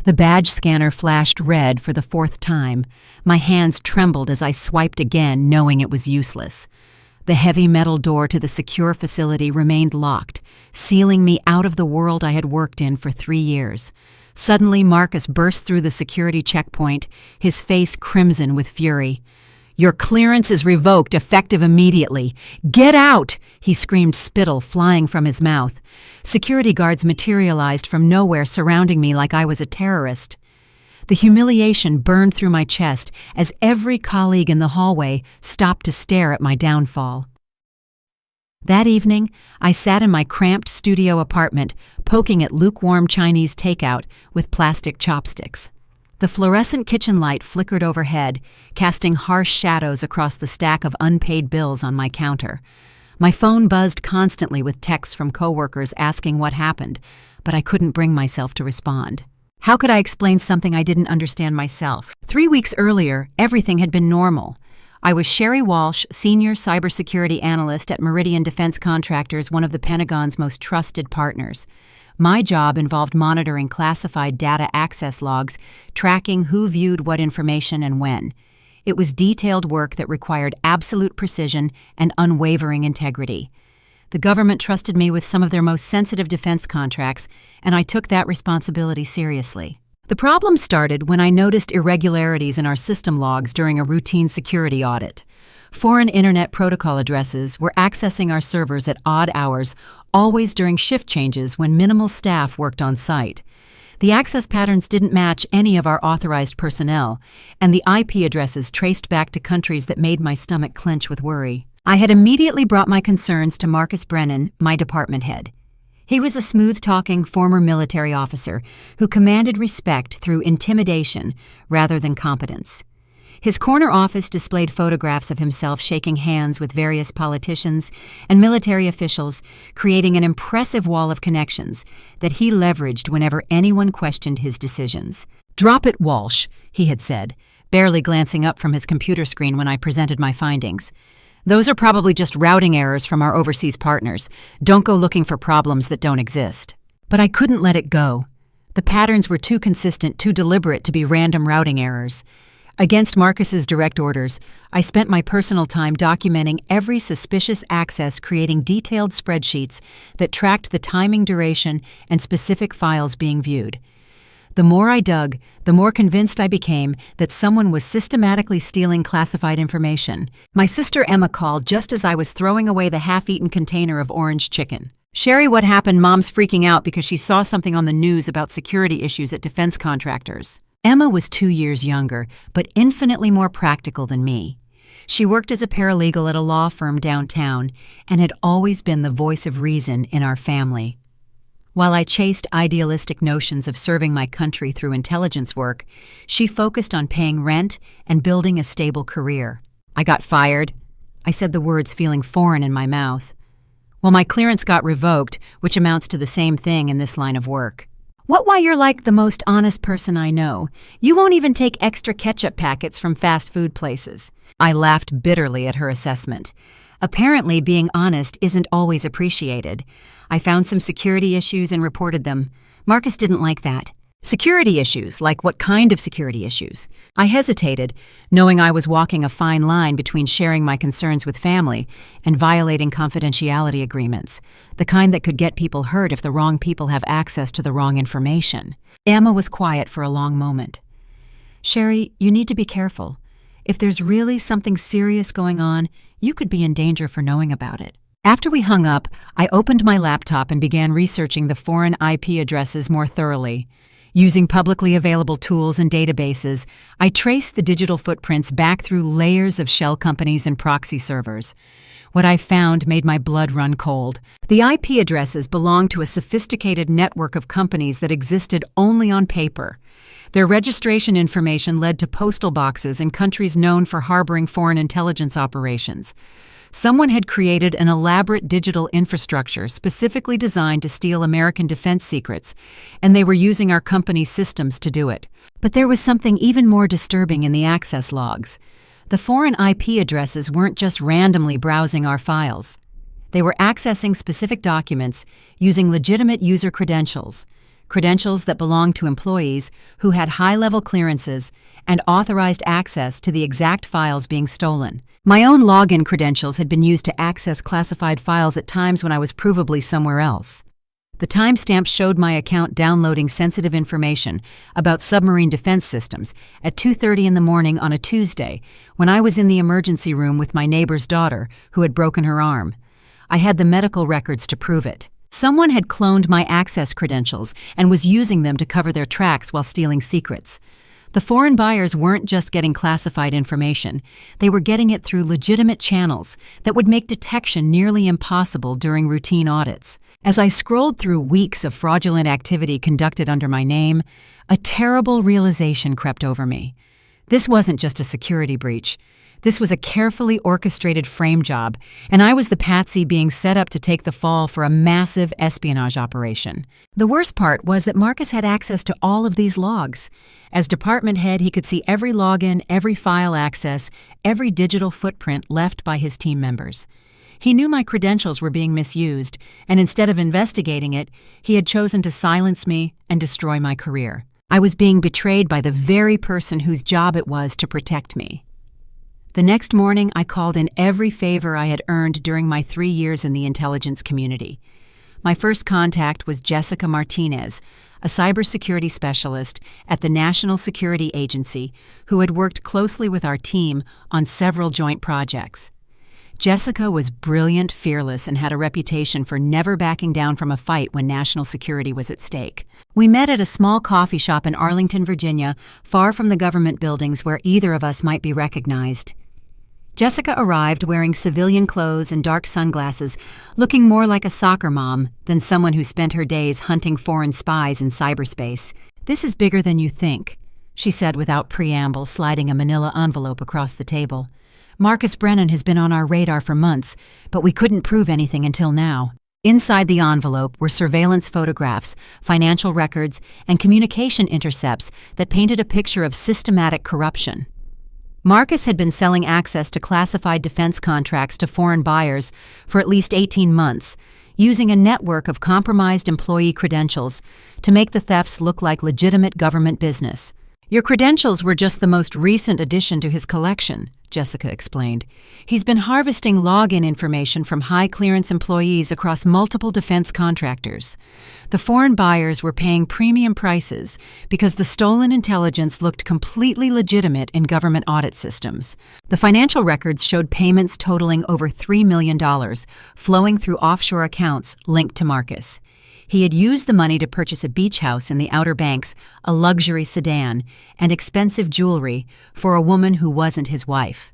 The badge scanner flashed red for the fourth time. My hands trembled as I swiped again, knowing it was useless. The heavy metal door to the secure facility remained locked, sealing me out of the world I had worked in for 3 years. Suddenly, Marcus burst through the security checkpoint, his face crimson with fury. "Your clearance is revoked, effective immediately. Get out!" he screamed, spittle flying from his mouth. Security guards materialized from nowhere, surrounding me like I was a terrorist. The humiliation burned through my chest as every colleague in the hallway stopped to stare at my downfall. That evening, I sat in my cramped studio apartment, poking at lukewarm Chinese takeout with plastic chopsticks. The fluorescent kitchen light flickered overhead, casting harsh shadows across the stack of unpaid bills on my counter. My phone buzzed constantly with texts from coworkers asking what happened, but I couldn't bring myself to respond. How could I explain something I didn't understand myself? 3 weeks earlier, everything had been normal. I was Sherry Walsh, senior cybersecurity analyst at Meridian Defense Contractors, one of the Pentagon's most trusted partners. My job involved monitoring classified data access logs, tracking who viewed what information and when. It was detailed work that required absolute precision and unwavering integrity. The government trusted me with some of their most sensitive defense contracts, and I took that responsibility seriously. The problem started when I noticed irregularities in our system logs during a routine security audit. Foreign internet protocol addresses were accessing our servers at odd hours, always during shift changes when minimal staff worked on site. The access patterns didn't match any of our authorized personnel, and the IP addresses traced back to countries that made my stomach clench with worry. I had immediately brought my concerns to Marcus Brennan, my department head. He was a smooth-talking former military officer who commanded respect through intimidation rather than competence. His corner office displayed photographs of himself shaking hands with various politicians and military officials, creating an impressive wall of connections that he leveraged whenever anyone questioned his decisions. "Drop it, Walsh," he had said, barely glancing up from his computer screen when I presented my findings. "Those are probably just routing errors from our overseas partners. Don't go looking for problems that don't exist." But I couldn't let it go. The patterns were too consistent, too deliberate to be random routing errors. Against Marcus's direct orders, I spent my personal time documenting every suspicious access, creating detailed spreadsheets that tracked the timing, duration, and specific files being viewed. The more I dug, the more convinced I became that someone was systematically stealing classified information. My sister Emma called just as I was throwing away the half-eaten container of orange chicken. "Sherry, what happened? Mom's freaking out because she saw something on the news about security issues at defense contractors." Emma was 2 years younger, but infinitely more practical than me. She worked as a paralegal at a law firm downtown and had always been the voice of reason in our family. While I chased idealistic notions of serving my country through intelligence work, she focused on paying rent and building a stable career. "I got fired." I said the words feeling foreign in my mouth. "Well, my clearance got revoked, which amounts to the same thing in this line of work." Why you're like the most honest person I know. You won't even take extra ketchup packets from fast food places." I laughed bitterly at her assessment. Apparently, being honest isn't always appreciated. I found some security issues and reported them. Marcus didn't like that. Security issues? Like what kind of security issues? I hesitated, knowing I was walking a fine line between sharing my concerns with family and violating confidentiality agreements, the kind that could get people hurt if the wrong people have access to the wrong information. Emma was quiet for a long moment. "Sherry, you need to be careful. If there's really something serious going on, you could be in danger for knowing about it." After we hung up, I opened my laptop and began researching the foreign IP addresses more thoroughly. Using publicly available tools and databases, I traced the digital footprints back through layers of shell companies and proxy servers. What I found made my blood run cold. The IP addresses belonged to a sophisticated network of companies that existed only on paper. Their registration information led to postal boxes in countries known for harboring foreign intelligence operations. Someone had created an elaborate digital infrastructure specifically designed to steal American defense secrets, and they were using our company's systems to do it. But there was something even more disturbing in the access logs. The foreign IP addresses weren't just randomly browsing our files. They were accessing specific documents using legitimate user credentials, credentials that belonged to employees who had high-level clearances and authorized access to the exact files being stolen. My own login credentials had been used to access classified files at times when I was provably somewhere else. The timestamp showed my account downloading sensitive information about submarine defense systems at 2:30 in the morning on a Tuesday when I was in the emergency room with my neighbor's daughter who had broken her arm. I had the medical records to prove it. Someone had cloned my access credentials and was using them to cover their tracks while stealing secrets. The foreign buyers weren't just getting classified information, they were getting it through legitimate channels that would make detection nearly impossible during routine audits. As I scrolled through weeks of fraudulent activity conducted under my name, a terrible realization crept over me. This wasn't just a security breach. This was a carefully orchestrated frame job, and I was the patsy being set up to take the fall for a massive espionage operation. The worst part was that Marcus had access to all of these logs. As department head, he could see every login, every file access, every digital footprint left by his team members. He knew my credentials were being misused, and instead of investigating it, he had chosen to silence me and destroy my career. I was being betrayed by the very person whose job it was to protect me. The next morning, I called in every favor I had earned during my 3 years in the intelligence community. My first contact was Jessica Martinez, a cybersecurity specialist at the National Security Agency who had worked closely with our team on several joint projects. Jessica was brilliant, fearless, and had a reputation for never backing down from a fight when national security was at stake. We met at a small coffee shop in Arlington, Virginia, far from the government buildings where either of us might be recognized. Jessica arrived wearing civilian clothes and dark sunglasses, looking more like a soccer mom than someone who spent her days hunting foreign spies in cyberspace. "This is bigger than you think," she said without preamble, sliding a manila envelope across the table. "Marcus Brennan has been on our radar for months, but we couldn't prove anything until now." Inside the envelope were surveillance photographs, financial records, and communication intercepts that painted a picture of systematic corruption. Marcus had been selling access to classified defense contracts to foreign buyers for at least 18 months, using a network of compromised employee credentials to make the thefts look like legitimate government business. "Your credentials were just the most recent addition to his collection," Jessica explained. "He's been harvesting login information from high-clearance employees across multiple defense contractors. The foreign buyers were paying premium prices because the stolen intelligence looked completely legitimate in government audit systems. The financial records showed payments totaling over $3 million, flowing through offshore accounts linked to Marcus. He had used the money to purchase a beach house in the Outer Banks, a luxury sedan, and expensive jewelry for a woman who wasn't his wife.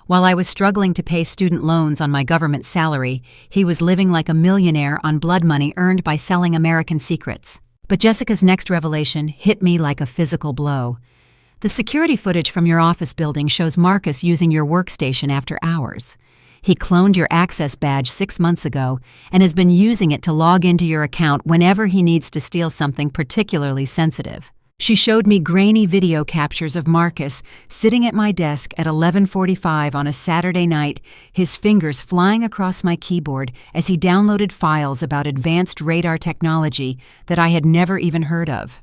While I was struggling to pay student loans on my government salary, he was living like a millionaire on blood money earned by selling American secrets." But Jessica's next revelation hit me like a physical blow. "The security footage from your office building shows Marcus using your workstation after hours. He cloned your access badge 6 months ago and has been using it to log into your account whenever he needs to steal something particularly sensitive." She showed me grainy video captures of Marcus sitting at my desk at 11:45 on a Saturday night, his fingers flying across my keyboard as he downloaded files about advanced radar technology that I had never even heard of.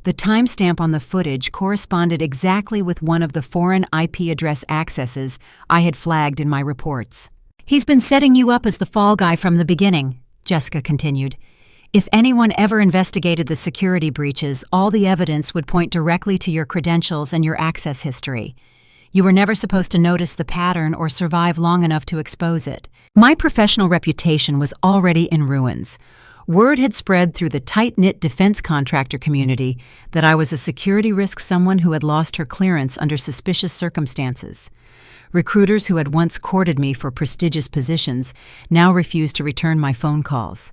The timestamp on the footage corresponded exactly with one of the foreign IP address accesses I had flagged in my reports. "He's been setting you up as the fall guy from the beginning," Jessica continued. "If anyone ever investigated the security breaches, all the evidence would point directly to your credentials and your access history. You were never supposed to notice the pattern or survive long enough to expose it." My professional reputation was already in ruins. Word had spread through the tight-knit defense contractor community that I was a security risk, someone who had lost her clearance under suspicious circumstances. Recruiters who had once courted me for prestigious positions now refused to return my phone calls.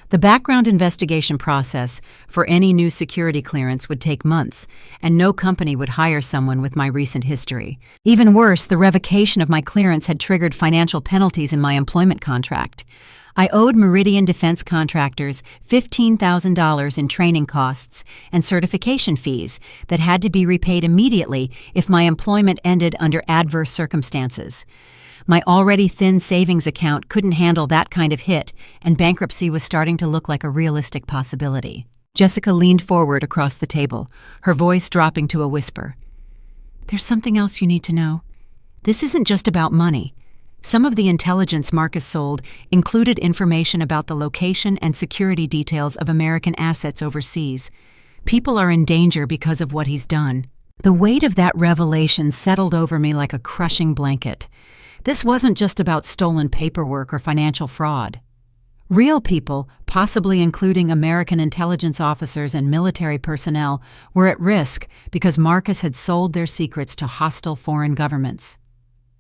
The background investigation process for any new security clearance would take months, and no company would hire someone with my recent history. Even worse, the revocation of my clearance had triggered financial penalties in my employment contract. I owed Meridian Defense Contractors $15,000 in training costs and certification fees that had to be repaid immediately if my employment ended under adverse circumstances. My already thin savings account couldn't handle that kind of hit, and bankruptcy was starting to look like a realistic possibility. Jessica leaned forward across the table, her voice dropping to a whisper. "There's something else you need to know. This isn't just about money. Some of the intelligence Marcus sold included information about the location and security details of American assets overseas. People are in danger because of what he's done." The weight of that revelation settled over me like a crushing blanket. This wasn't just about stolen paperwork or financial fraud. Real people, possibly including American intelligence officers and military personnel, were at risk because Marcus had sold their secrets to hostile foreign governments.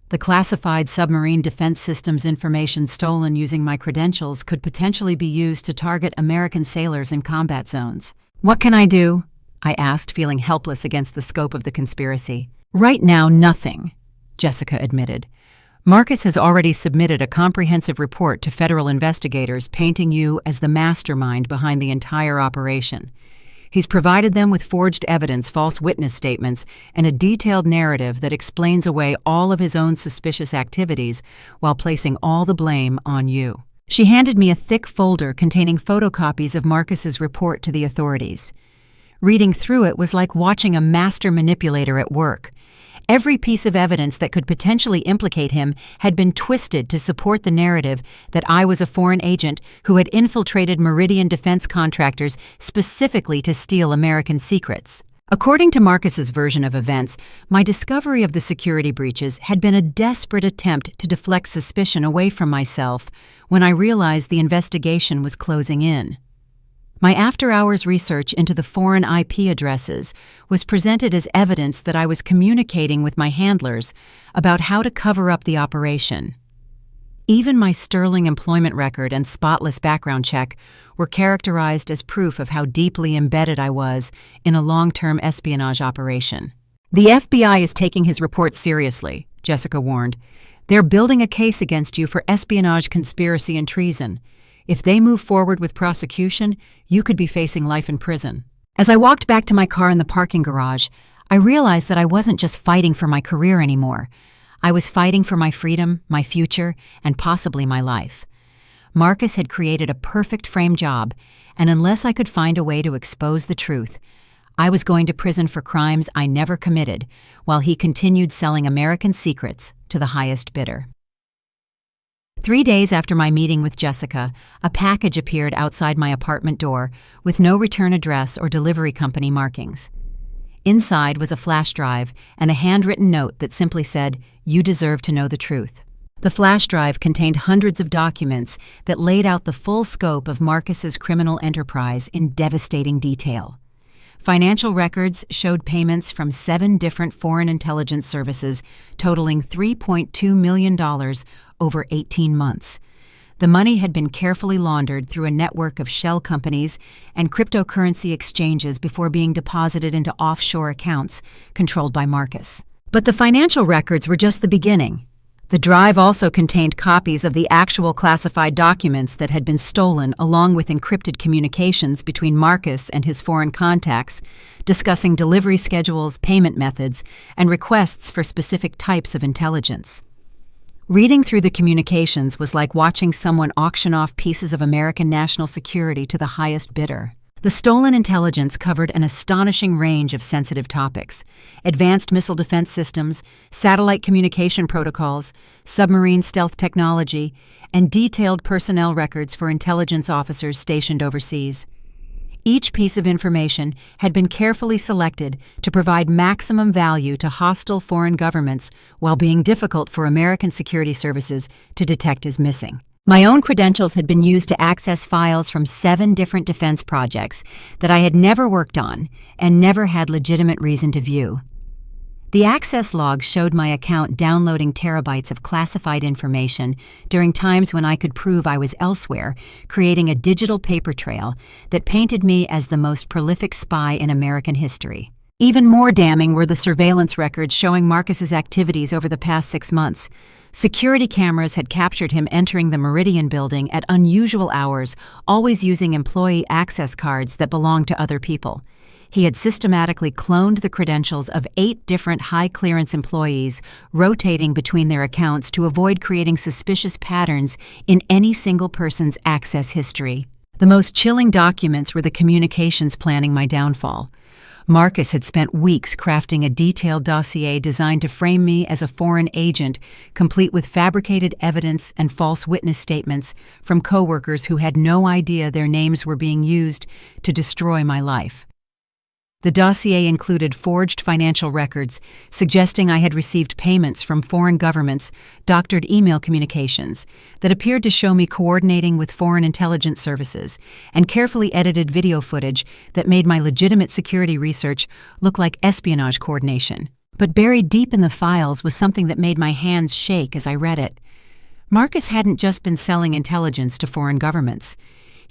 The classified submarine defense systems information stolen using my credentials could potentially be used to target American sailors in combat zones. "What can I do?" I asked, feeling helpless against the scope of the conspiracy. "Right now, nothing," Jessica admitted. "Marcus has already submitted a comprehensive report to federal investigators painting you as the mastermind behind the entire operation. He's provided them with forged evidence, false witness statements, and a detailed narrative that explains away all of his own suspicious activities while placing all the blame on you." She handed me a thick folder containing photocopies of Marcus's report to the authorities. Reading through it was like watching a master manipulator at work. Every piece of evidence that could potentially implicate him had been twisted to support the narrative that I was a foreign agent who had infiltrated Meridian defense contractors specifically to steal American secrets. According to Marcus's version of events, my discovery of the security breaches had been a desperate attempt to deflect suspicion away from myself when I realized the investigation was closing in. My after-hours research into the foreign IP addresses was presented as evidence that I was communicating with my handlers about how to cover up the operation. Even my sterling employment record and spotless background check were characterized as proof of how deeply embedded I was in a long-term espionage operation. "The FBI is taking his report seriously," Jessica warned. "They're building a case against you for espionage, conspiracy, and treason. If they move forward with prosecution, you could be facing life in prison." As I walked back to my car in the parking garage, I realized that I wasn't just fighting for my career anymore. I was fighting for my freedom, my future, and possibly my life. Marcus had created a perfect frame job, and unless I could find a way to expose the truth, I was going to prison for crimes I never committed, while he continued selling American secrets to the highest bidder. 3 days after my meeting with Jessica, a package appeared outside my apartment door with no return address or delivery company markings. Inside was a flash drive and a handwritten note that simply said, "You deserve to know the truth." The flash drive contained hundreds of documents that laid out the full scope of Marcus's criminal enterprise in devastating detail. Financial records showed payments from 7 different foreign intelligence services totaling $3.2 million over 18 months. The money had been carefully laundered through a network of shell companies and cryptocurrency exchanges before being deposited into offshore accounts controlled by Marcus. But the financial records were just the beginning. The drive also contained copies of the actual classified documents that had been stolen, along with encrypted communications between Marcus and his foreign contacts, discussing delivery schedules, payment methods, and requests for specific types of intelligence. Reading through the communications was like watching someone auction off pieces of American national security to the highest bidder. The stolen intelligence covered an astonishing range of sensitive topics: advanced missile defense systems, satellite communication protocols, submarine stealth technology, and detailed personnel records for intelligence officers stationed overseas. Each piece of information had been carefully selected to provide maximum value to hostile foreign governments while being difficult for American security services to detect as missing. My own credentials had been used to access files from 7 different defense projects that I had never worked on and never had legitimate reason to view. The access logs showed my account downloading terabytes of classified information during times when I could prove I was elsewhere, creating a digital paper trail that painted me as the most prolific spy in American history. Even more damning were the surveillance records showing Marcus's activities over the past 6 months. Security cameras had captured him entering the Meridian building at unusual hours, always using employee access cards that belonged to other people. He had systematically cloned the credentials of 8 different high-clearance employees, rotating between their accounts to avoid creating suspicious patterns in any single person's access history. The most chilling documents were the communications planning my downfall. Marcus had spent weeks crafting a detailed dossier designed to frame me as a foreign agent, complete with fabricated evidence and false witness statements from coworkers who had no idea their names were being used to destroy my life. The dossier included forged financial records, suggesting I had received payments from foreign governments, doctored email communications that appeared to show me coordinating with foreign intelligence services, and carefully edited video footage that made my legitimate security research look like espionage coordination. But buried deep in the files was something that made my hands shake as I read it. Marcus hadn't just been selling intelligence to foreign governments.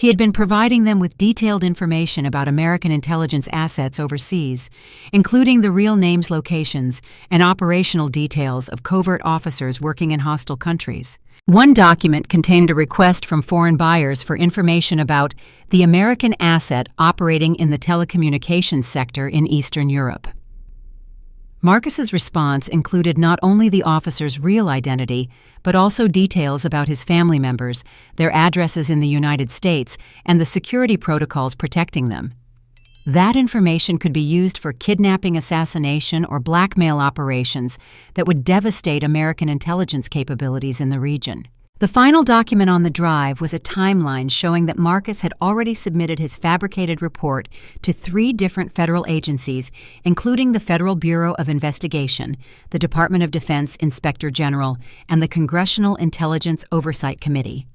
He had been providing them with detailed information about American intelligence assets overseas, including the real names, locations, and operational details of covert officers working in hostile countries. One document contained a request from foreign buyers for information about the American asset operating in the telecommunications sector in Eastern Europe. Marcus's response included not only the officer's real identity, but also details about his family members, their addresses in the United States, and the security protocols protecting them. That information could be used for kidnapping, assassination, or blackmail operations that would devastate American intelligence capabilities in the region. The final document on the drive was a timeline showing that Marcus had already submitted his fabricated report to 3 different federal agencies, including the Federal Bureau of Investigation, the Department of Defense Inspector General, and the Congressional Intelligence Oversight Committee.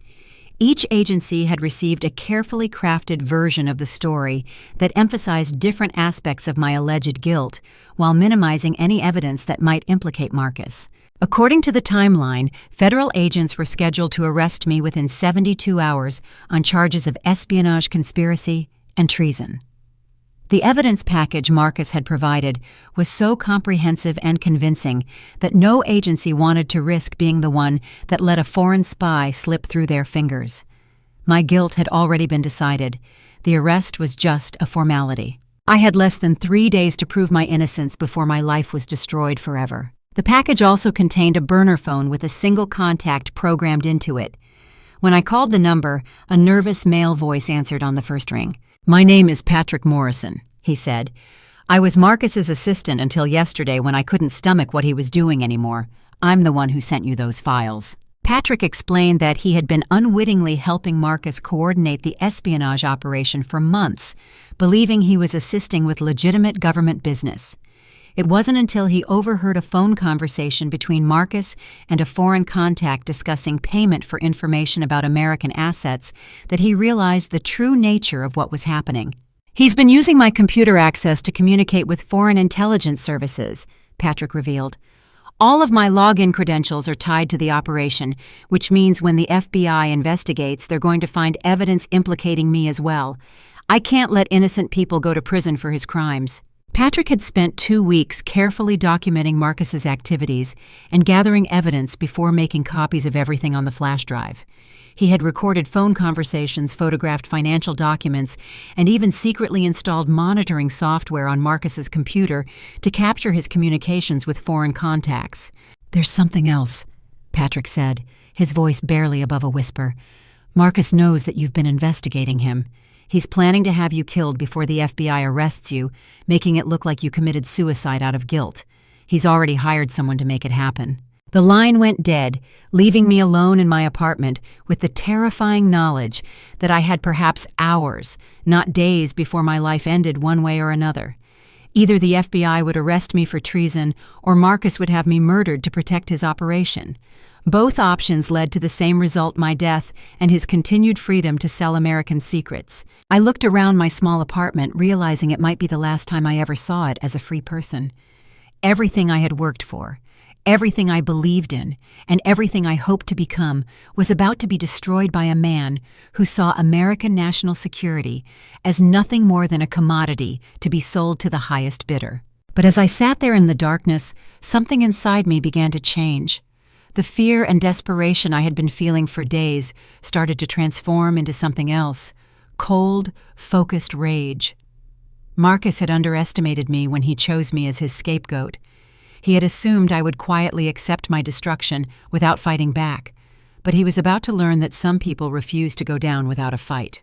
Each agency had received a carefully crafted version of the story that emphasized different aspects of my alleged guilt, while minimizing any evidence that might implicate Marcus. According to the timeline, federal agents were scheduled to arrest me within 72 hours on charges of espionage, conspiracy, and treason. The evidence package Marcus had provided was so comprehensive and convincing that no agency wanted to risk being the one that let a foreign spy slip through their fingers. My guilt had already been decided. The arrest was just a formality. I had less than 3 days to prove my innocence before my life was destroyed forever. The package also contained a burner phone with a single contact programmed into it. When I called the number, a nervous male voice answered on the first ring. "My name is Patrick Morrison," he said. "I was Marcus's assistant until yesterday when I couldn't stomach what he was doing anymore. I'm the one who sent you those files." Patrick explained that he had been unwittingly helping Marcus coordinate the espionage operation for months, believing he was assisting with legitimate government business. It wasn't until he overheard a phone conversation between Marcus and a foreign contact discussing payment for information about American assets that he realized the true nature of what was happening. "He's been using my computer access to communicate with foreign intelligence services," Patrick revealed. "All of my login credentials are tied to the operation, which means when the FBI investigates, they're going to find evidence implicating me as well. I can't let innocent people go to prison for his crimes." Patrick had spent 2 weeks carefully documenting Marcus's activities and gathering evidence before making copies of everything on the flash drive. He had recorded phone conversations, photographed financial documents, and even secretly installed monitoring software on Marcus's computer to capture his communications with foreign contacts. "There's something else," Patrick said, his voice barely above a whisper. "Marcus knows that you've been investigating him. He's planning to have you killed before the FBI arrests you, making it look like you committed suicide out of guilt. He's already hired someone to make it happen." The line went dead, leaving me alone in my apartment with the terrifying knowledge that I had perhaps hours, not days, before my life ended one way or another. Either the FBI would arrest me for treason, or Marcus would have me murdered to protect his operation. Both options led to the same result: my death and his continued freedom to sell American secrets. I looked around my small apartment, realizing it might be the last time I ever saw it as a free person. Everything I had worked for, everything I believed in, and everything I hoped to become was about to be destroyed by a man who saw American national security as nothing more than a commodity to be sold to the highest bidder. But as I sat there in the darkness, something inside me began to change. The fear and desperation I had been feeling for days started to transform into something else: cold, focused rage. Marcus had underestimated me when he chose me as his scapegoat. He had assumed I would quietly accept my destruction without fighting back, but he was about to learn that some people refuse to go down without a fight.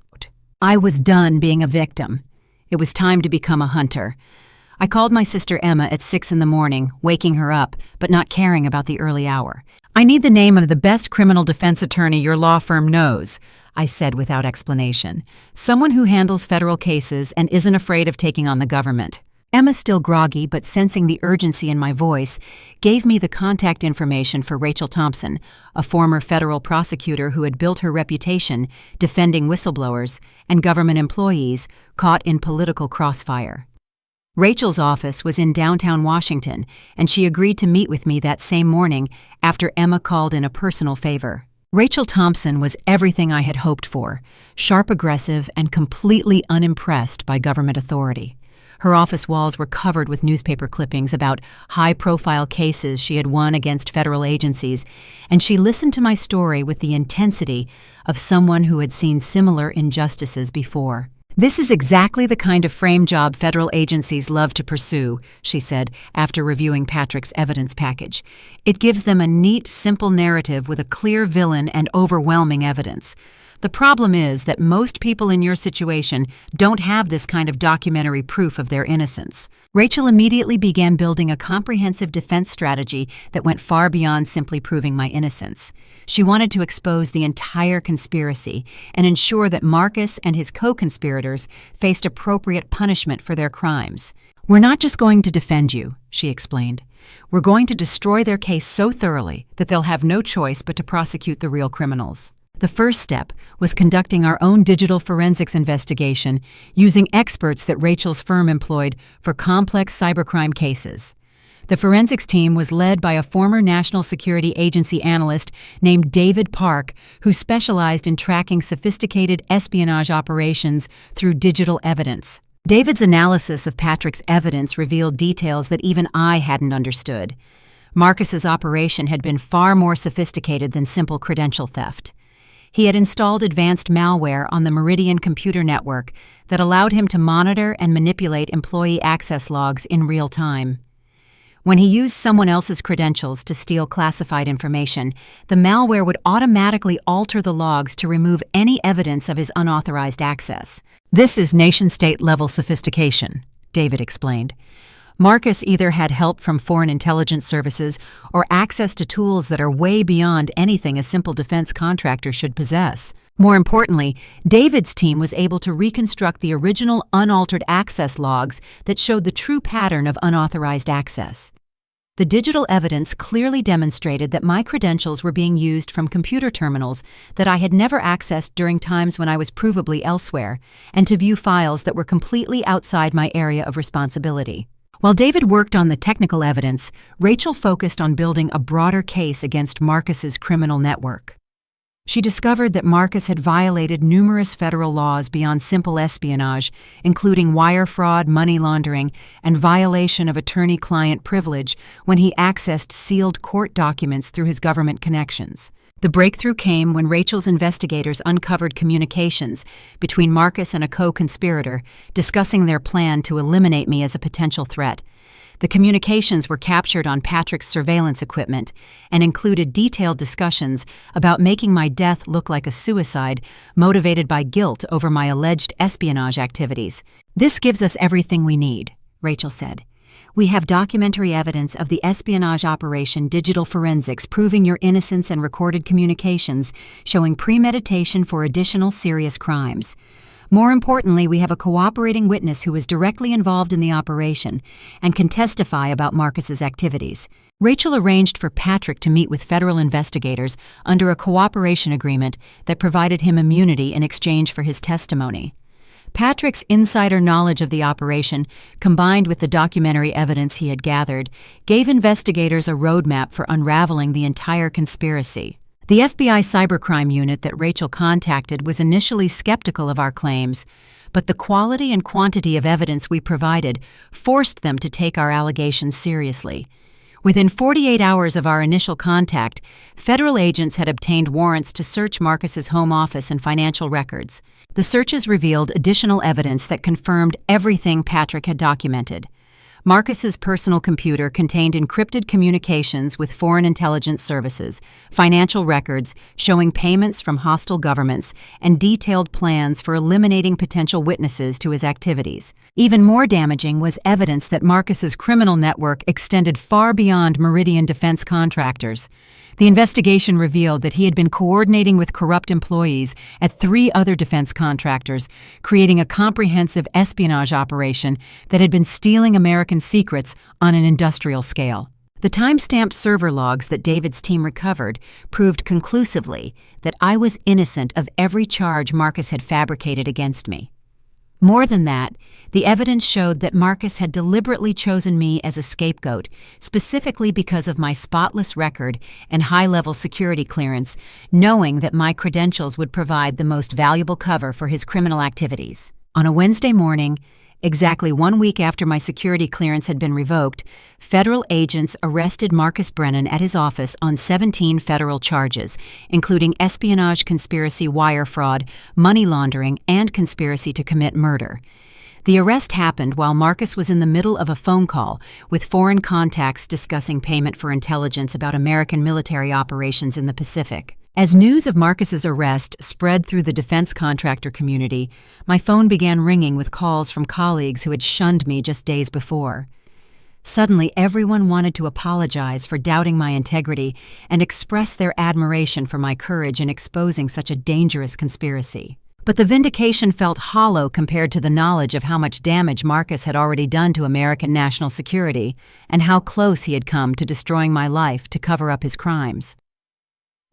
I was done being a victim. It was time to become a hunter. I called my sister Emma at 6 in the morning, waking her up, but not caring about the early hour. "I need the name of the best criminal defense attorney your law firm knows," I said without explanation. "Someone who handles federal cases and isn't afraid of taking on the government." Emma, still groggy but sensing the urgency in my voice, gave me the contact information for Rachel Thompson, a former federal prosecutor who had built her reputation defending whistleblowers and government employees caught in political crossfire. Rachel's office was in downtown Washington, and she agreed to meet with me that same morning after Emma called in a personal favor. Rachel Thompson was everything I had hoped for, sharp, aggressive, and completely unimpressed by government authority. Her office walls were covered with newspaper clippings about high-profile cases she had won against federal agencies, and she listened to my story with the intensity of someone who had seen similar injustices before. "This is exactly the kind of frame job federal agencies love to pursue," she said after reviewing Patrick's evidence package. "It gives them a neat, simple narrative with a clear villain and overwhelming evidence. The problem is that most people in your situation don't have this kind of documentary proof of their innocence." Rachel immediately began building a comprehensive defense strategy that went far beyond simply proving my innocence. She wanted to expose the entire conspiracy and ensure that Marcus and his co-conspirators faced appropriate punishment for their crimes. "We're not just going to defend you," she explained. "We're going to destroy their case so thoroughly that they'll have no choice but to prosecute the real criminals." The first step was conducting our own digital forensics investigation using experts that Rachel's firm employed for complex cybercrime cases. The forensics team was led by a former National Security Agency analyst named David Park, who specialized in tracking sophisticated espionage operations through digital evidence. David's analysis of Patrick's evidence revealed details that even I hadn't understood. Marcus's operation had been far more sophisticated than simple credential theft. He had installed advanced malware on the Meridian computer network that allowed him to monitor and manipulate employee access logs in real time. When he used someone else's credentials to steal classified information, the malware would automatically alter the logs to remove any evidence of his unauthorized access. "This is nation-state level sophistication," David explained. Marcus either had help from foreign intelligence services or access to tools that are way beyond anything a simple defense contractor should possess. More importantly, David's team was able to reconstruct the original unaltered access logs that showed the true pattern of unauthorized access. The digital evidence clearly demonstrated that my credentials were being used from computer terminals that I had never accessed during times when I was provably elsewhere, and to view files that were completely outside my area of responsibility. While David worked on the technical evidence, Rachel focused on building a broader case against Marcus's criminal network. She discovered that Marcus had violated numerous federal laws beyond simple espionage, including wire fraud, money laundering, and violation of attorney-client privilege when he accessed sealed court documents through his government connections. The breakthrough came when Rachel's investigators uncovered communications between Marcus and a co-conspirator, discussing their plan to eliminate me as a potential threat. The communications were captured on Patrick's surveillance equipment and included detailed discussions about making my death look like a suicide motivated by guilt over my alleged espionage activities. "This gives us everything we need," Rachel said. "We have documentary evidence of the espionage operation digital forensics proving your innocence and recorded communications showing premeditation for additional serious crimes. More importantly, we have a cooperating witness who was directly involved in the operation and can testify about Marcus's activities." Rachel arranged for Patrick to meet with federal investigators under a cooperation agreement that provided him immunity in exchange for his testimony. Patrick's insider knowledge of the operation, combined with the documentary evidence he had gathered, gave investigators a roadmap for unraveling the entire conspiracy. The FBI cybercrime unit that Rachel contacted was initially skeptical of our claims, but the quality and quantity of evidence we provided forced them to take our allegations seriously. Within 48 hours of our initial contact, federal agents had obtained warrants to search Marcus's home office and financial records. The searches revealed additional evidence that confirmed everything Patrick had documented. Marcus's personal computer contained encrypted communications with foreign intelligence services, financial records showing payments from hostile governments, and detailed plans for eliminating potential witnesses to his activities. Even more damaging was evidence that Marcus's criminal network extended far beyond Meridian defense contractors. The investigation revealed that he had been coordinating with corrupt employees at 3 other defense contractors, creating a comprehensive espionage operation that had been stealing American secrets on an industrial scale. The time-stamped server logs that David's team recovered proved conclusively that I was innocent of every charge Marcus had fabricated against me. More than that, the evidence showed that Marcus had deliberately chosen me as a scapegoat, specifically because of my spotless record and high-level security clearance, knowing that my credentials would provide the most valuable cover for his criminal activities. On a Wednesday morning, exactly 1 week after my security clearance had been revoked, federal agents arrested Marcus Brennan at his office on 17 federal charges, including espionage, conspiracy, wire fraud, money laundering, and conspiracy to commit murder. The arrest happened while Marcus was in the middle of a phone call with foreign contacts discussing payment for intelligence about American military operations in the Pacific. As news of Marcus's arrest spread through the defense contractor community, my phone began ringing with calls from colleagues who had shunned me just days before. Suddenly, everyone wanted to apologize for doubting my integrity and express their admiration for my courage in exposing such a dangerous conspiracy. But the vindication felt hollow compared to the knowledge of how much damage Marcus had already done to American national security and how close he had come to destroying my life to cover up his crimes.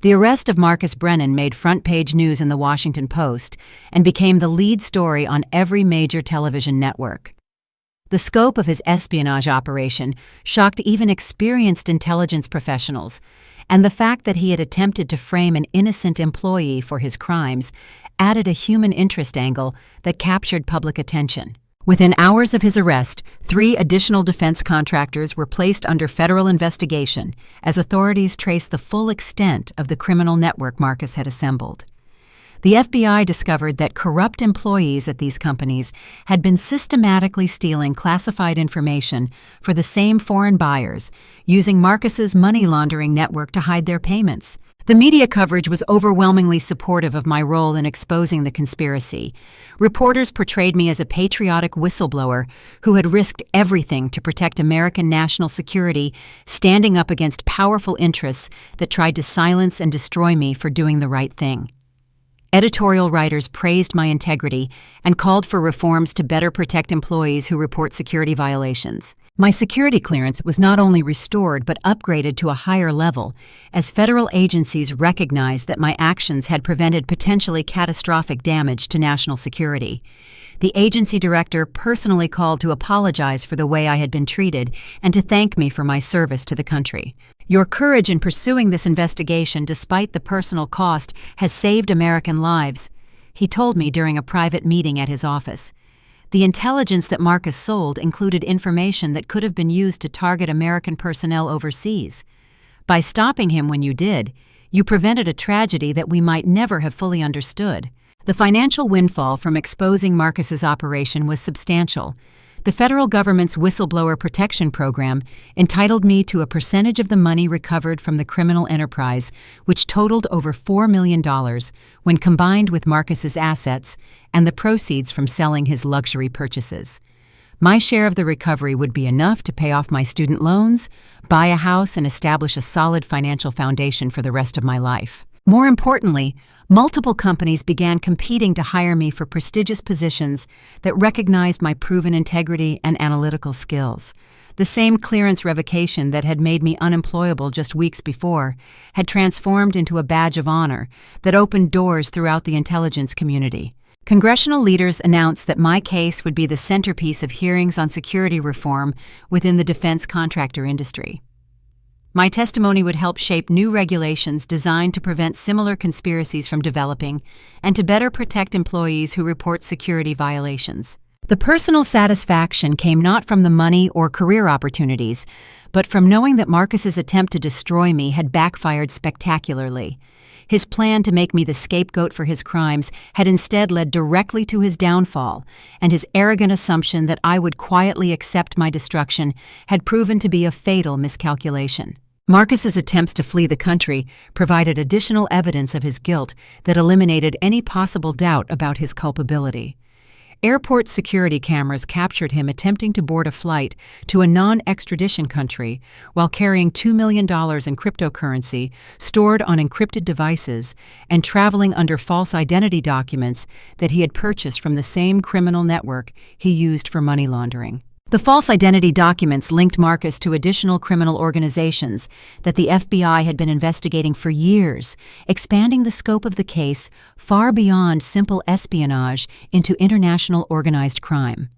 The arrest of Marcus Brennan made front-page news in the Washington Post and became the lead story on every major television network. The scope of his espionage operation shocked even experienced intelligence professionals, and the fact that he had attempted to frame an innocent employee for his crimes added a human interest angle that captured public attention. Within hours of his arrest, 3 additional defense contractors were placed under federal investigation as authorities traced the full extent of the criminal network Marcus had assembled. The FBI discovered that corrupt employees at these companies had been systematically stealing classified information for the same foreign buyers, using Marcus's money laundering network to hide their payments. The media coverage was overwhelmingly supportive of my role in exposing the conspiracy. Reporters portrayed me as a patriotic whistleblower who had risked everything to protect American national security, standing up against powerful interests that tried to silence and destroy me for doing the right thing. Editorial writers praised my integrity and called for reforms to better protect employees who report security violations. My security clearance was not only restored but upgraded to a higher level, as federal agencies recognized that my actions had prevented potentially catastrophic damage to national security. The agency director personally called to apologize for the way I had been treated and to thank me for my service to the country. "Your courage in pursuing this investigation despite the personal cost has saved American lives," he told me during a private meeting at his office. The intelligence that Marcus sold included information that could have been used to target American personnel overseas. By stopping him when you did, you prevented a tragedy that we might never have fully understood. The financial windfall from exposing Marcus's operation was substantial. The federal government's whistleblower protection program entitled me to a percentage of the money recovered from the criminal enterprise, which totaled over $4 million when combined with Marcus's assets and the proceeds from selling his luxury purchases. My share of the recovery would be enough to pay off my student loans, buy a house, and establish a solid financial foundation for the rest of my life. More importantly, multiple companies began competing to hire me for prestigious positions that recognized my proven integrity and analytical skills. The same clearance revocation that had made me unemployable just weeks before had transformed into a badge of honor that opened doors throughout the intelligence community. Congressional leaders announced that my case would be the centerpiece of hearings on security reform within the defense contractor industry. My testimony would help shape new regulations designed to prevent similar conspiracies from developing and to better protect employees who report security violations. The personal satisfaction came not from the money or career opportunities, but from knowing that Marcus's attempt to destroy me had backfired spectacularly. His plan to make me the scapegoat for his crimes had instead led directly to his downfall, and his arrogant assumption that I would quietly accept my destruction had proven to be a fatal miscalculation. Marcus's attempts to flee the country provided additional evidence of his guilt that eliminated any possible doubt about his culpability. Airport security cameras captured him attempting to board a flight to a non-extradition country while carrying $2 million in cryptocurrency stored on encrypted devices and traveling under false identity documents that he had purchased from the same criminal network he used for money laundering. The false identity documents linked Marcus to additional criminal organizations that the FBI had been investigating for years, expanding the scope of the case far beyond simple espionage into international organized crime.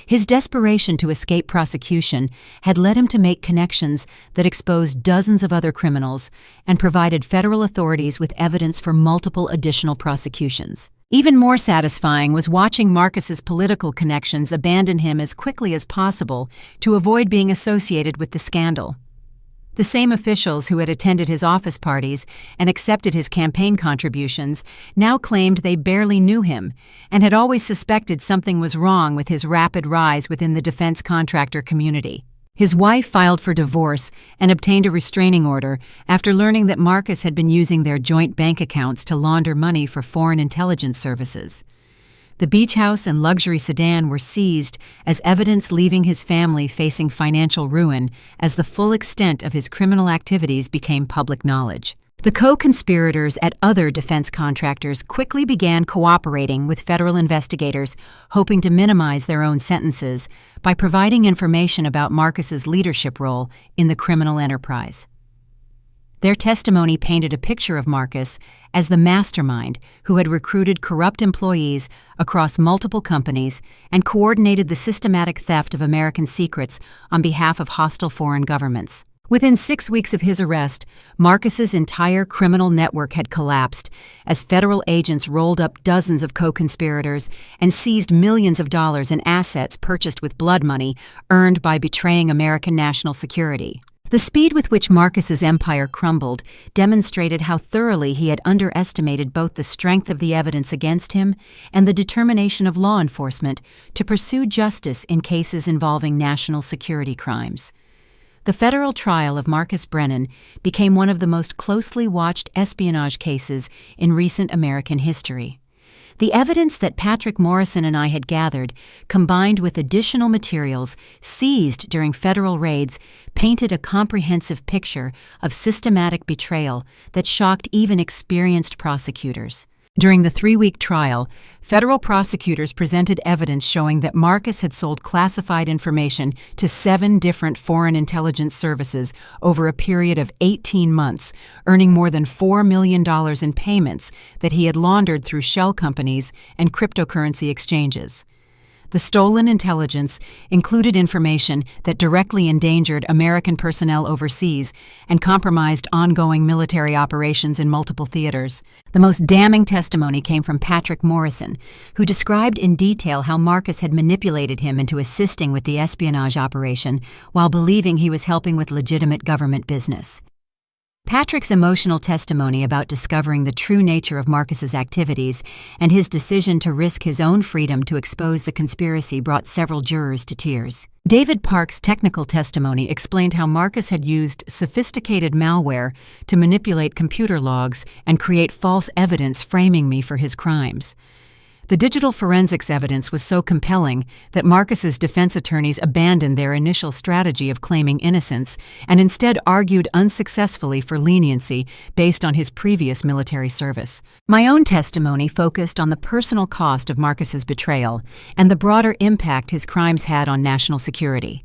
His desperation to escape prosecution had led him to make connections that exposed dozens of other criminals and provided federal authorities with evidence for multiple additional prosecutions. Even more satisfying was watching Marcus's political connections abandon him as quickly as possible to avoid being associated with the scandal. The same officials who had attended his office parties and accepted his campaign contributions now claimed they barely knew him and had always suspected something was wrong with his rapid rise within the defense contractor community. His wife filed for divorce and obtained a restraining order after learning that Marcus had been using their joint bank accounts to launder money for foreign intelligence services. The beach house and luxury sedan were seized as evidence, leaving his family facing financial ruin as the full extent of his criminal activities became public knowledge. The co-conspirators at other defense contractors quickly began cooperating with federal investigators, hoping to minimize their own sentences by providing information about Marcus's leadership role in the criminal enterprise. Their testimony painted a picture of Marcus as the mastermind who had recruited corrupt employees across multiple companies and coordinated the systematic theft of American secrets on behalf of hostile foreign governments. Within 6 weeks of his arrest, Marcus's entire criminal network had collapsed as federal agents rolled up dozens of co-conspirators and seized millions of dollars in assets purchased with blood money earned by betraying American national security. The speed with which Marcus's empire crumbled demonstrated how thoroughly he had underestimated both the strength of the evidence against him and the determination of law enforcement to pursue justice in cases involving national security crimes. The federal trial of Marcus Brennan became one of the most closely watched espionage cases in recent American history. The evidence that Patrick Morrison and I had gathered, combined with additional materials seized during federal raids, painted a comprehensive picture of systematic betrayal that shocked even experienced prosecutors. During the 3-week trial, federal prosecutors presented evidence showing that Marcus had sold classified information to 7 different foreign intelligence services over a period of 18 months, earning more than $4 million in payments that he had laundered through shell companies and cryptocurrency exchanges. The stolen intelligence included information that directly endangered American personnel overseas and compromised ongoing military operations in multiple theaters. The most damning testimony came from Patrick Morrison, who described in detail how Marcus had manipulated him into assisting with the espionage operation while believing he was helping with legitimate government business. Patrick's emotional testimony about discovering the true nature of Marcus's activities and his decision to risk his own freedom to expose the conspiracy brought several jurors to tears. David Park's technical testimony explained how Marcus had used sophisticated malware to manipulate computer logs and create false evidence framing me for his crimes. The digital forensics evidence was so compelling that Marcus's defense attorneys abandoned their initial strategy of claiming innocence and instead argued unsuccessfully for leniency based on his previous military service. My own testimony focused on the personal cost of Marcus's betrayal and the broader impact his crimes had on national security.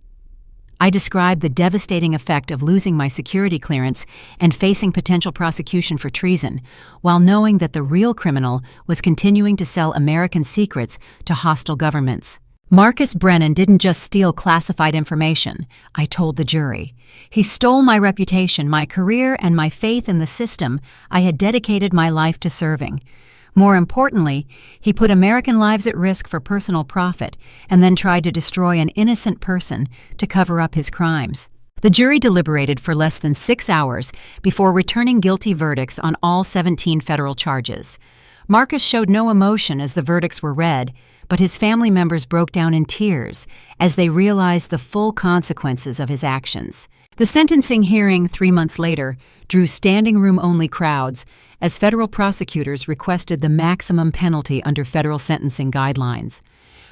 I described the devastating effect of losing my security clearance and facing potential prosecution for treason, while knowing that the real criminal was continuing to sell American secrets to hostile governments. Marcus Brennan didn't just steal classified information, I told the jury. He stole my reputation, my career, and my faith in the system I had dedicated my life to serving. More importantly, he put American lives at risk for personal profit and then tried to destroy an innocent person to cover up his crimes. The jury deliberated for less than 6 hours before returning guilty verdicts on all 17 federal charges. Marcus showed no emotion as the verdicts were read, but his family members broke down in tears as they realized the full consequences of his actions. The sentencing hearing 3 months later drew standing-room-only crowds as federal prosecutors requested the maximum penalty under federal sentencing guidelines.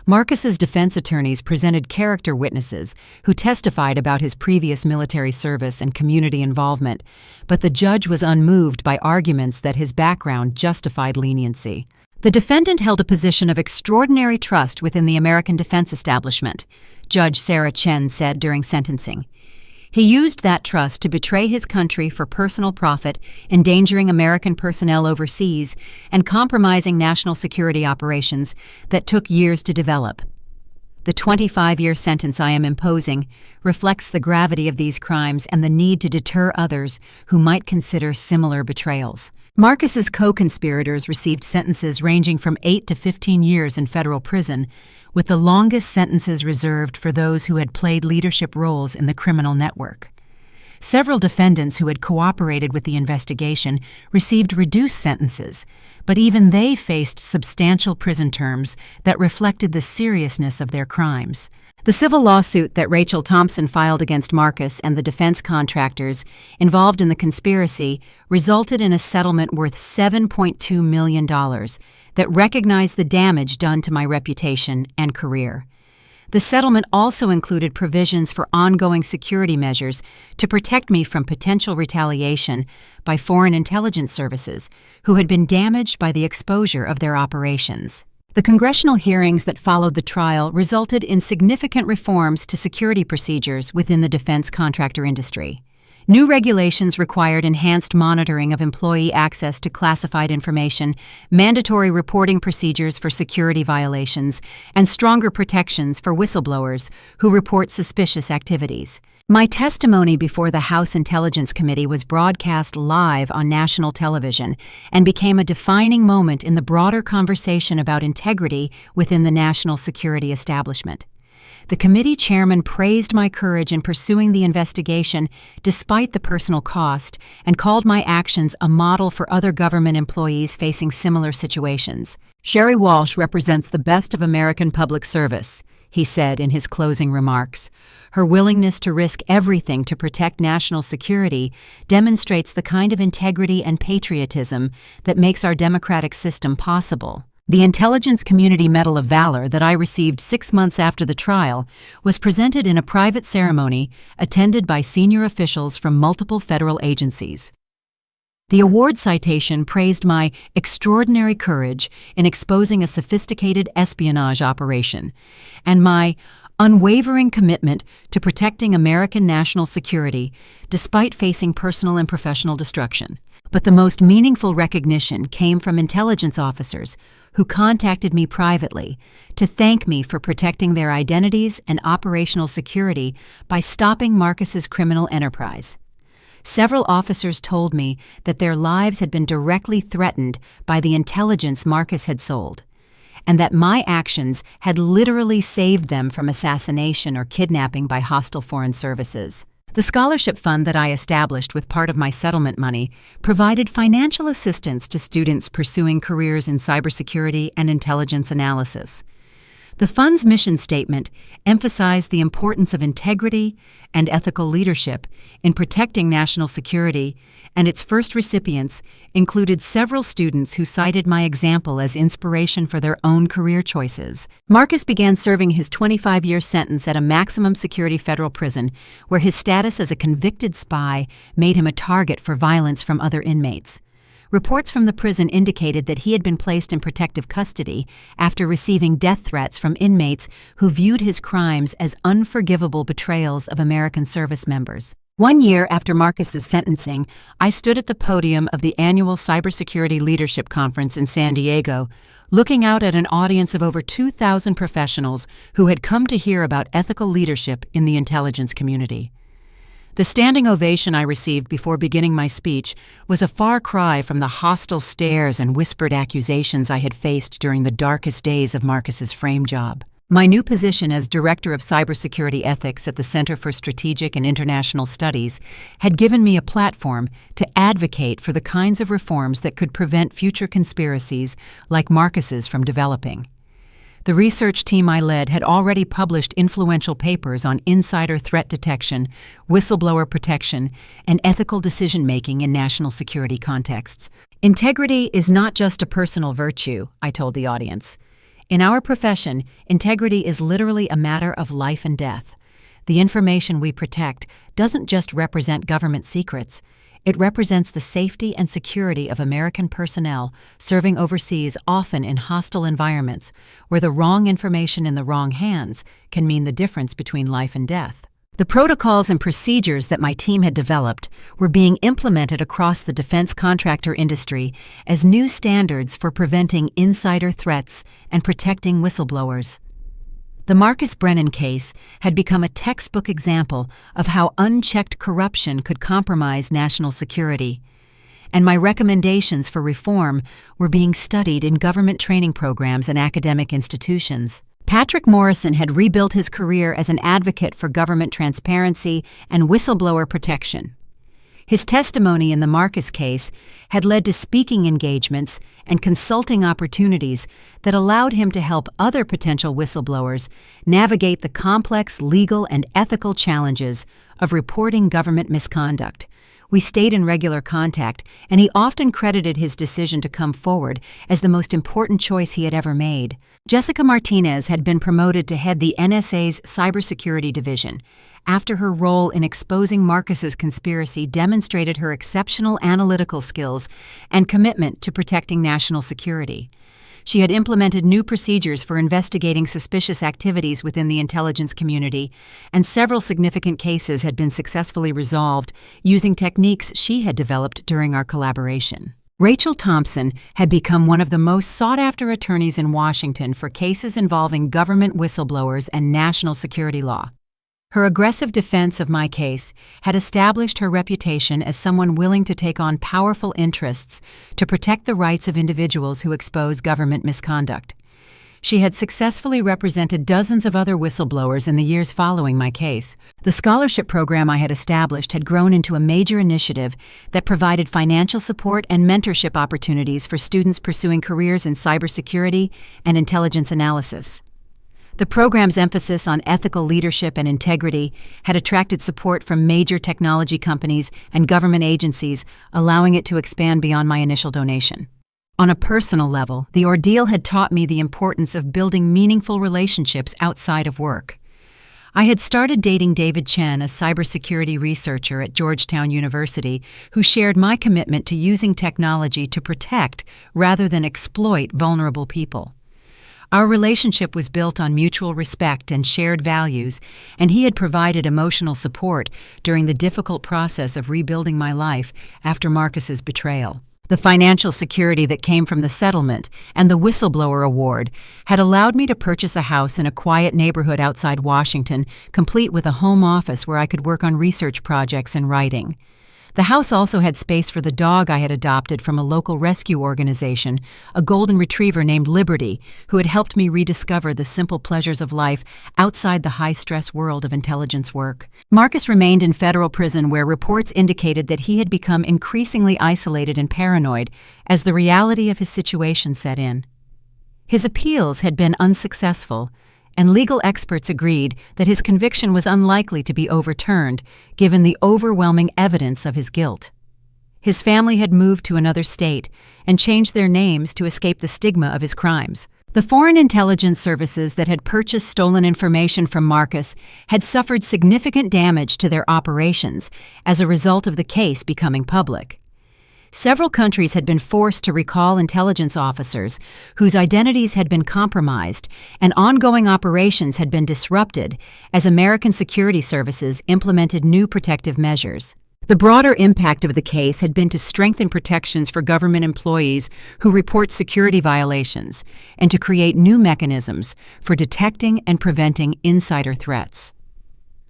Marcus's defense attorneys presented character witnesses who testified about his previous military service and community involvement, but the judge was unmoved by arguments that his background justified leniency. The defendant held a position of extraordinary trust within the American defense establishment, Judge Sarah Chen said during sentencing. He used that trust to betray his country for personal profit, endangering American personnel overseas, and compromising national security operations that took years to develop. The 25-year sentence I am imposing reflects the gravity of these crimes and the need to deter others who might consider similar betrayals. Marcus's co-conspirators received sentences ranging from 8 to 15 years in federal prison, with the longest sentences reserved for those who had played leadership roles in the criminal network. Several defendants who had cooperated with the investigation received reduced sentences, but even they faced substantial prison terms that reflected the seriousness of their crimes. The civil lawsuit that Rachel Thompson filed against Marcus and the defense contractors involved in the conspiracy resulted in a settlement worth $7.2 million that recognized the damage done to my reputation and career. The settlement also included provisions for ongoing security measures to protect me from potential retaliation by foreign intelligence services who had been damaged by the exposure of their operations. The congressional hearings that followed the trial resulted in significant reforms to security procedures within the defense contractor industry. New regulations required enhanced monitoring of employee access to classified information, mandatory reporting procedures for security violations, and stronger protections for whistleblowers who report suspicious activities. My testimony before the House Intelligence Committee was broadcast live on national television and became a defining moment in the broader conversation about integrity within the national security establishment. The committee chairman praised my courage in pursuing the investigation despite the personal cost and called my actions a model for other government employees facing similar situations. "Sherry Walsh represents the best of American public service," he said in his closing remarks. "Her willingness to risk everything to protect national security demonstrates the kind of integrity and patriotism that makes our democratic system possible." The Intelligence Community Medal of Valor that I received 6 months after the trial was presented in a private ceremony attended by senior officials from multiple federal agencies. The award citation praised my extraordinary courage in exposing a sophisticated espionage operation and my unwavering commitment to protecting American national security despite facing personal and professional destruction. But the most meaningful recognition came from intelligence officers who contacted me privately to thank me for protecting their identities and operational security by stopping Marcus's criminal enterprise. Several officers told me that their lives had been directly threatened by the intelligence Marcus had sold, and that my actions had literally saved them from assassination or kidnapping by hostile foreign services. The scholarship fund that I established with part of my settlement money provided financial assistance to students pursuing careers in cybersecurity and intelligence analysis. The fund's mission statement emphasized the importance of integrity and ethical leadership in protecting national security, and its first recipients included several students who cited my example as inspiration for their own career choices. Marcus began serving his 25-year sentence at a maximum security federal prison, where his status as a convicted spy made him a target for violence from other inmates. Reports from the prison indicated that he had been placed in protective custody after receiving death threats from inmates who viewed his crimes as unforgivable betrayals of American service members. 1 year after Marcus's sentencing, I stood at the podium of the annual Cybersecurity Leadership Conference in San Diego, looking out at an audience of over 2,000 professionals who had come to hear about ethical leadership in the intelligence community. The standing ovation I received before beginning my speech was a far cry from the hostile stares and whispered accusations I had faced during the darkest days of Marcus's frame job. My new position as Director of Cybersecurity Ethics at the Center for Strategic and International Studies had given me a platform to advocate for the kinds of reforms that could prevent future conspiracies like Marcus's from developing. The research team I led had already published influential papers on insider threat detection, whistleblower protection, and ethical decision-making in national security contexts. Integrity is not just a personal virtue, I told the audience. In our profession, integrity is literally a matter of life and death. The information we protect doesn't just represent government secrets. It represents the safety and security of American personnel serving overseas, often in hostile environments, where the wrong information in the wrong hands can mean the difference between life and death. The protocols and procedures that my team had developed were being implemented across the defense contractor industry as new standards for preventing insider threats and protecting whistleblowers. The Marcus Brennan case had become a textbook example of how unchecked corruption could compromise national security, and my recommendations for reform were being studied in government training programs and academic institutions. Patrick Morrison had rebuilt his career as an advocate for government transparency and whistleblower protection. His testimony in the Marcus case had led to speaking engagements and consulting opportunities that allowed him to help other potential whistleblowers navigate the complex legal and ethical challenges of reporting government misconduct. We stayed in regular contact, and he often credited his decision to come forward as the most important choice he had ever made. Jessica Martinez had been promoted to head the NSA's cybersecurity division after her role in exposing Marcus's conspiracy demonstrated her exceptional analytical skills and commitment to protecting national security. She had implemented new procedures for investigating suspicious activities within the intelligence community, and several significant cases had been successfully resolved using techniques she had developed during our collaboration. Rachel Thompson had become one of the most sought-after attorneys in Washington for cases involving government whistleblowers and national security law. Her aggressive defense of my case had established her reputation as someone willing to take on powerful interests to protect the rights of individuals who expose government misconduct. She had successfully represented dozens of other whistleblowers in the years following my case. The scholarship program I had established had grown into a major initiative that provided financial support and mentorship opportunities for students pursuing careers in cybersecurity and intelligence analysis. The program's emphasis on ethical leadership and integrity had attracted support from major technology companies and government agencies, allowing it to expand beyond my initial donation. On a personal level, the ordeal had taught me the importance of building meaningful relationships outside of work. I had started dating David Chen, a cybersecurity researcher at Georgetown University, who shared my commitment to using technology to protect rather than exploit vulnerable people. Our relationship was built on mutual respect and shared values, and he had provided emotional support during the difficult process of rebuilding my life after Marcus's betrayal. The financial security that came from the settlement and the whistleblower award had allowed me to purchase a house in a quiet neighborhood outside Washington, complete with a home office where I could work on research projects and writing. The house also had space for the dog I had adopted from a local rescue organization, a golden retriever named Liberty, who had helped me rediscover the simple pleasures of life outside the high-stress world of intelligence work. Marcus remained in federal prison, where reports indicated that he had become increasingly isolated and paranoid as the reality of his situation set in. His appeals had been unsuccessful, and legal experts agreed that his conviction was unlikely to be overturned, given the overwhelming evidence of his guilt. His family had moved to another state and changed their names to escape the stigma of his crimes. The foreign intelligence services that had purchased stolen information from Marcus had suffered significant damage to their operations as a result of the case becoming public. Several countries had been forced to recall intelligence officers whose identities had been compromised, and ongoing operations had been disrupted as American security services implemented new protective measures. The broader impact of the case had been to strengthen protections for government employees who report security violations and to create new mechanisms for detecting and preventing insider threats.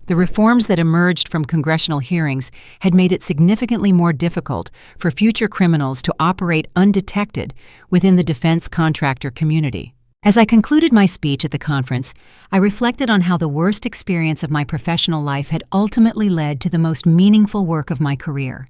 The reforms that emerged from congressional hearings had made it significantly more difficult for future criminals to operate undetected within the defense contractor community. As I concluded my speech at the conference, I reflected on how the worst experience of my professional life had ultimately led to the most meaningful work of my career.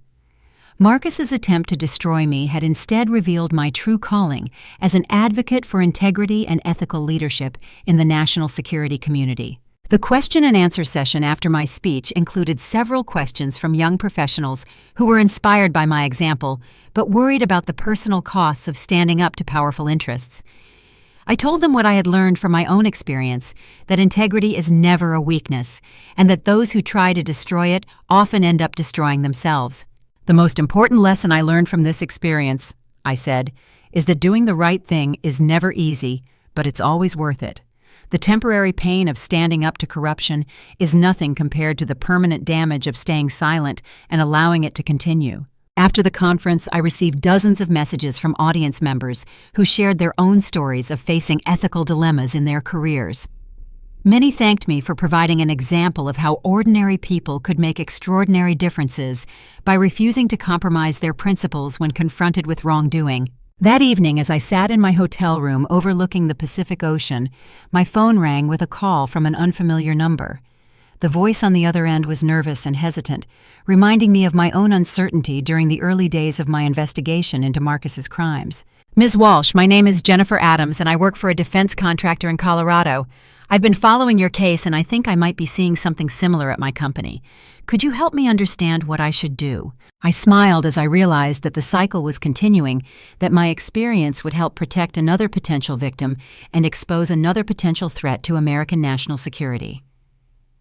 Marcus's attempt to destroy me had instead revealed my true calling as an advocate for integrity and ethical leadership in the national security community. The question and answer session after my speech included several questions from young professionals who were inspired by my example, but worried about the personal costs of standing up to powerful interests. I told them what I had learned from my own experience, that integrity is never a weakness, and that those who try to destroy it often end up destroying themselves. The most important lesson I learned from this experience, I said, is that doing the right thing is never easy, but it's always worth it. The temporary pain of standing up to corruption is nothing compared to the permanent damage of staying silent and allowing it to continue. After the conference, I received dozens of messages from audience members who shared their own stories of facing ethical dilemmas in their careers. Many thanked me for providing an example of how ordinary people could make extraordinary differences by refusing to compromise their principles when confronted with wrongdoing. That evening, as I sat in my hotel room overlooking the Pacific Ocean, my phone rang with a call from an unfamiliar number. The voice on the other end was nervous and hesitant, reminding me of my own uncertainty during the early days of my investigation into Marcus's crimes. Ms. Walsh, my name is Jennifer Adams, and I work for a defense contractor in Colorado. I've been following your case, and I think I might be seeing something similar at my company. Could you help me understand what I should do? I smiled as I realized that the cycle was continuing, that my experience would help protect another potential victim and expose another potential threat to American national security.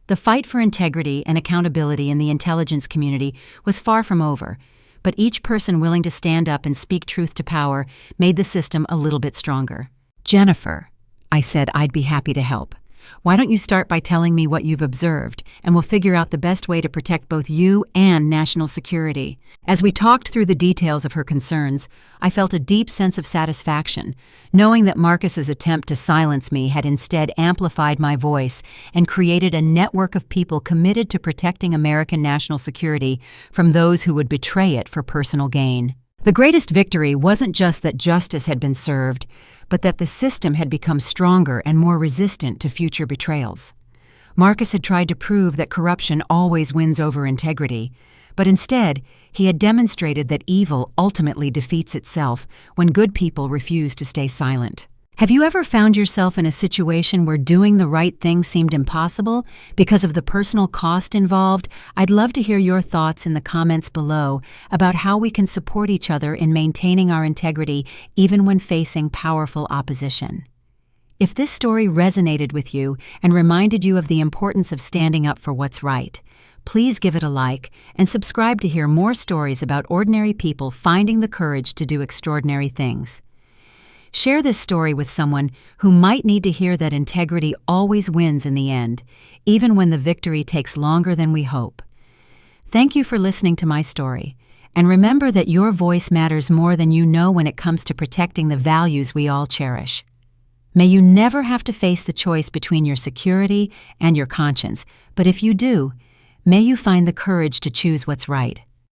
The fight for integrity and accountability in the intelligence community was far from over, but each person willing to stand up and speak truth to power made the system a little bit stronger. Jennifer, I said, I'd be happy to help. Why don't you start by telling me what you've observed, and we'll figure out the best way to protect both you and national security. As we talked through the details of her concerns, I felt a deep sense of satisfaction, knowing that Marcus's attempt to silence me had instead amplified my voice and created a network of people committed to protecting American national security from those who would betray it for personal gain. The greatest victory wasn't just that justice had been served, but that the system had become stronger and more resistant to future betrayals. Marcus had tried to prove that corruption always wins over integrity, but instead, he had demonstrated that evil ultimately defeats itself when good people refuse to stay silent. Have you ever found yourself in a situation where doing the right thing seemed impossible because of the personal cost involved? I'd love to hear your thoughts in the comments below about how we can support each other in maintaining our integrity even when facing powerful opposition. If this story resonated with you and reminded you of the importance of standing up for what's right, please give it a like and subscribe to hear more stories about ordinary people finding the courage to do extraordinary things. Share this story with someone who might need to hear that integrity always wins in the end, even when the victory takes longer than we hope. Thank you for listening to my story, and remember that your voice matters more than you know when it comes to protecting the values we all cherish. May you never have to face the choice between your security and your conscience, but if you do, may you find the courage to choose what's right.